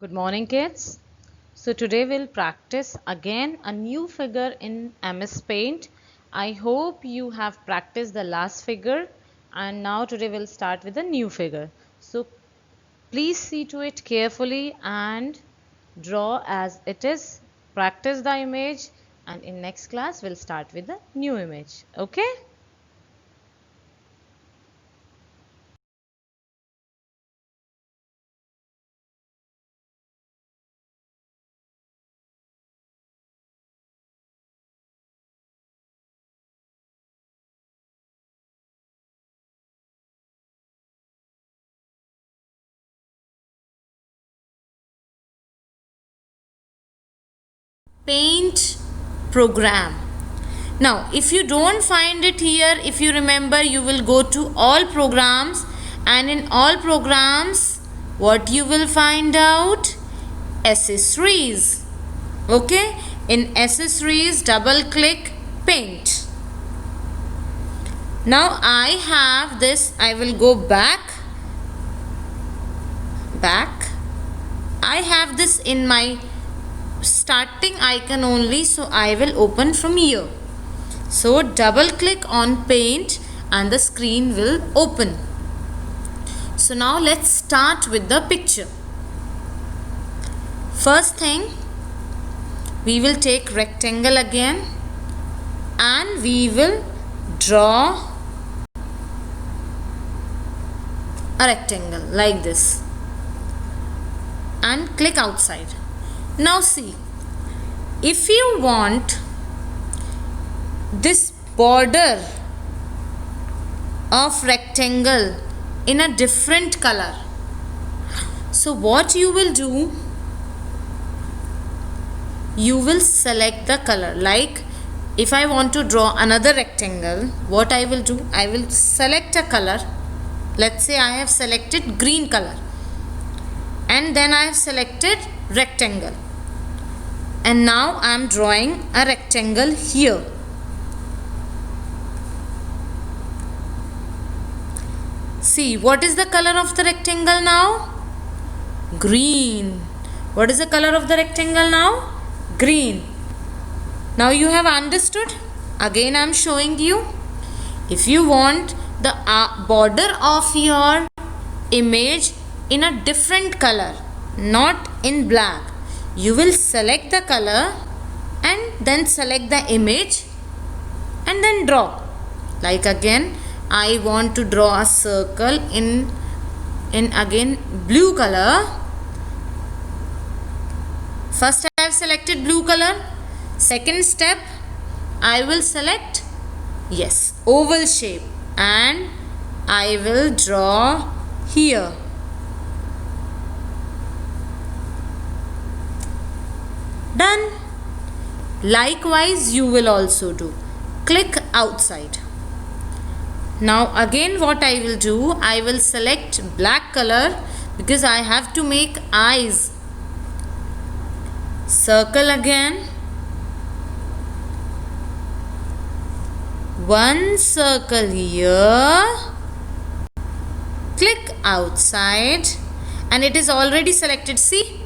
Good morning, kids. So today we'll practice again a new figure in MS Paint. I hope you have practiced the last figure, and now today we'll start with a new figure. So please see to it carefully and draw as it is. Practice the image, and in next class we'll start with the new image. Okay? Paint program. Now if you don't find it here, if you remember, you will go to all programs, and in all programs what you will find out? Accessories. Okay, in accessories double click paint. Now I have this. I will go back. I have this in my starting icon only, so I will open from here. So double click on paint and the screen will open. So now let's start with the picture. First thing, we will take rectangle again and we will draw a rectangle like this and click outside. Now see, if you want this border of rectangle in a different color, so what you will do, you will select the color. Like if I want to draw another rectangle, what I will do, I will select a color. Let's say I have selected green color, and then I have selected rectangle, and now I am drawing a rectangle here. See, what is the color of the rectangle now? Green. What is the color of the rectangle now? Green. Now you have understood. Again I am showing you. If you want the border of your image in a different color, not in black, you will select the color and then select the image and then draw. Like again I want to draw a circle in again blue color. First I have selected blue color. Second step, I will select oval shape and I will draw here. Done. Likewise you will also do. Click outside. Now again what I will do, I will select black color because I have to make eyes. Circle again. One circle here. Click outside, and it is already selected. See,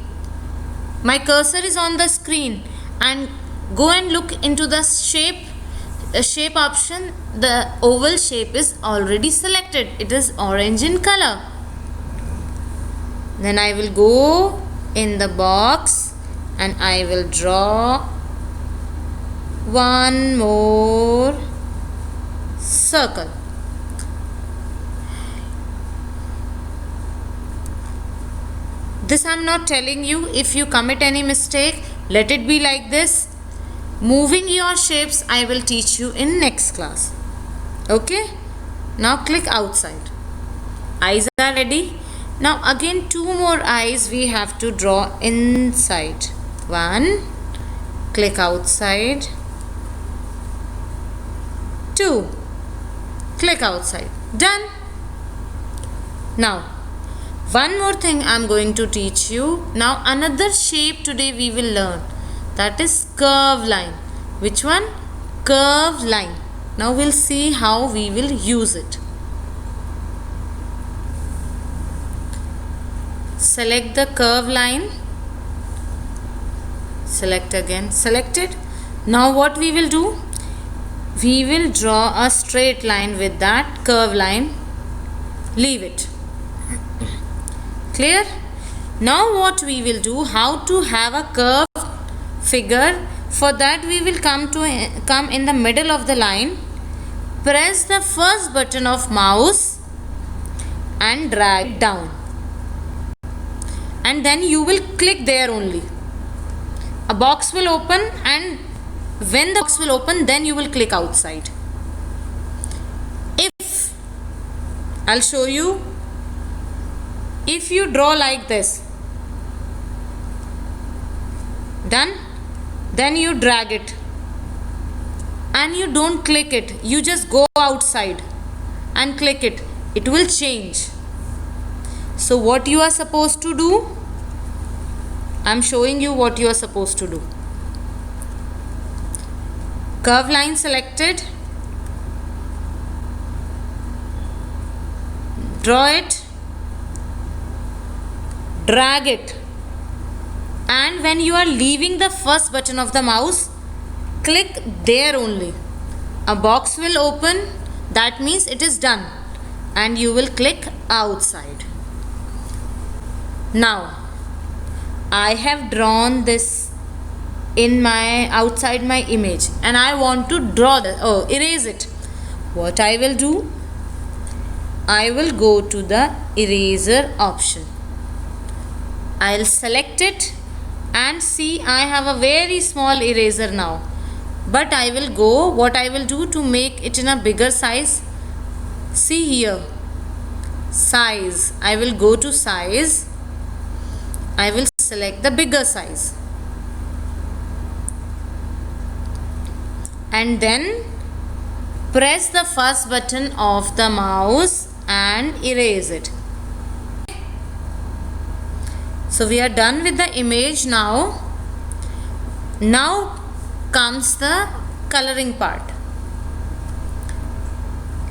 my cursor is on the screen, and go and look into the shape option. The oval shape is already selected. It is orange in color. Then I will go in the box and I will draw one more circle. This I am not telling you. If you commit any mistake, let it be like this. Moving your shapes I will teach you in next class. Okay? Now click outside. Eyes are ready. Now again two more eyes we have to draw inside. One. Click outside. Two. Click outside. Done. Now one more thing I am going to teach you. Now another shape today we will learn. That is curve line. Which one? Curve line. Now we'll see how we will use it. Select the curve line select again, selected. Now what we will do, we will draw a straight line with that curve line, leave it. Clear? Now what we will do, how to have a curved figure, for that we will come in the middle of the line, press the first button of mouse and drag down, and then you will click there only. A box will open, and when the box will open, then you will click outside. If I'll show you, if you draw like this, done, then you drag it and you don't click it, you just go outside and click it, it will change. So what you are supposed to do, I'm showing you what you are supposed to do. Curve line selected, draw it, drag it, and when you are leaving the first button of the mouse, click there only. A box will open, that means it is done, and you will click outside. Now I have drawn this in my outside my image, and I want to draw erase it. What I will do, I will go to the eraser option, I'll select it, and see I have a very small eraser now, but I will go, what I will do to make it in a bigger size, see here, size, I will go to size, I will select the bigger size, and then press the first button of the mouse and erase it. So we are done with the image now. Now comes the coloring part.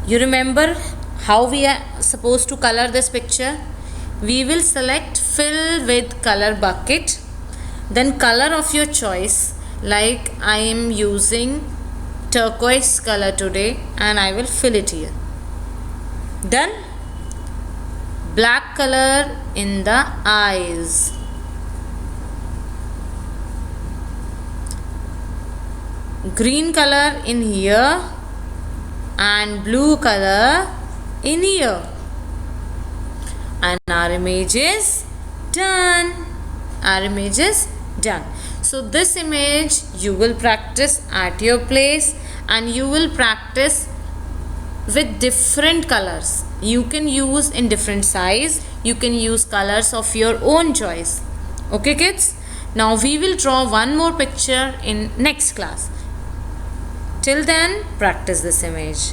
You remember how we are supposed to color this picture? We will select fill with color bucket, then color of your choice, like I am using turquoise color today, and I will fill it here. Done. Black color in the eyes, green color in here, and blue color in here, and our image is done. Our image is done. So this image you will practice at your place, and you will practice with different colors. You can use in different size, you can use colors of your own choice. Okay kids, now we will draw one more picture in next class. Till then, practice this image.